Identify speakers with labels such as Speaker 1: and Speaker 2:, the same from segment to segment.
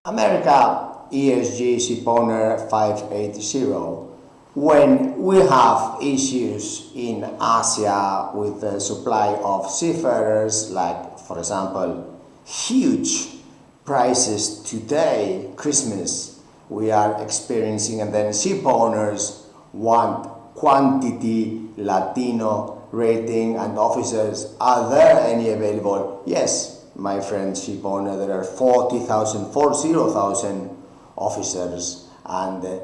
Speaker 1: America ESG ShipOwner 580. When we have issues in Asia with the supply of seafarers, like for example, huge prices today, Christmas, we are experiencing, and then ship owners want quantity Latino rating and officers. Are there any available? Yes, my friend ship owner, there are 40,000 officers and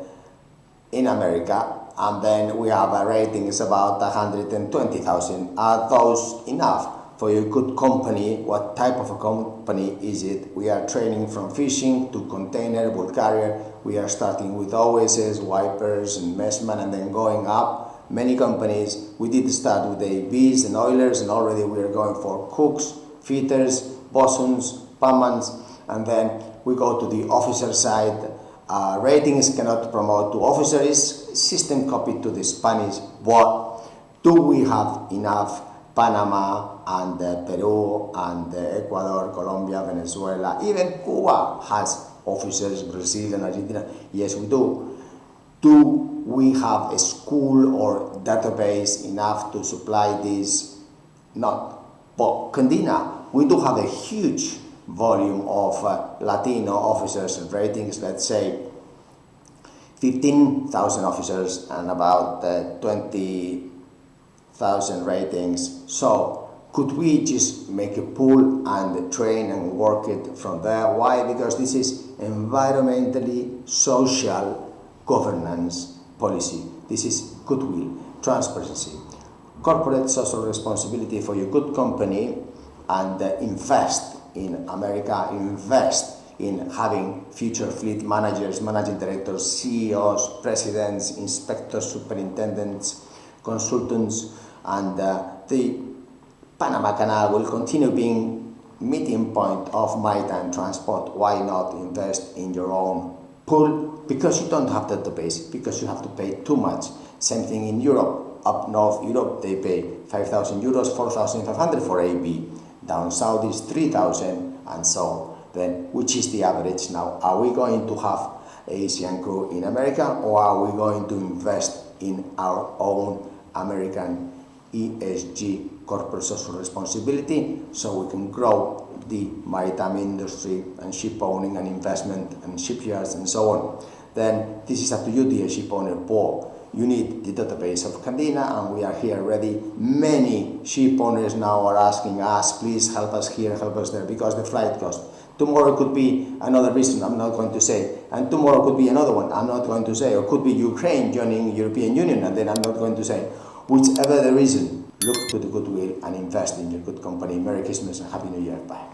Speaker 1: in America, and then we have a rating is about 120,000. Are those enough for a good company? What type of a company is it? We are training from fishing to container, bulk carrier. We are starting with OSS, wipers and messman, and then going up. Many companies, we did start with AVs and oilers, and already we are going for cooks, fitters, bosuns, pumans, and then we go to the officer side. Ratings cannot promote to officers, system copied to the Spanish. What do we have enough? Panama and Peru and Ecuador, Colombia, Venezuela, even Cuba has officers, Brazil and Argentina. Yes, we do. Do we have a school or database enough to supply this? Not. But Candina, we do have a huge volume of Latino officers and ratings, let's say 15,000 officers and about 20,000 ratings. So could we just make a pool and train and work it from there? Why? Because this is environmentally social governance policy. This is goodwill, transparency, corporate social responsibility for your good company, and invest in America, invest in having future fleet managers, managing directors, CEOs, presidents, inspectors, superintendents, consultants, and the Panama Canal will continue being meeting point of maritime transport. Why not invest in your own pool? Because you don't have database, because you have to pay too much. Same thing in Europe. Up north Europe, they pay 5,000 euros, 4,500 for AB. Down south is 3,000, and so then, which is the average now? Are we going to have Asian crew in America, or are we going to invest in our own American ESG corporate social responsibility so we can grow the maritime industry and ship owning and investment and shipyards and so on? Then this is up to you, dear ship owner. You need the database of Candina, and we are here ready. Many ship owners now are asking us, please help us here, help us there, because the flight cost. Tomorrow could be another reason, I'm not going to say, and tomorrow could be another one, I'm not going to say, or could be Ukraine joining European Union, and then I'm not going to say. Whichever the reason, look to the goodwill and invest in your good company. Merry Christmas and Happy New Year. Bye.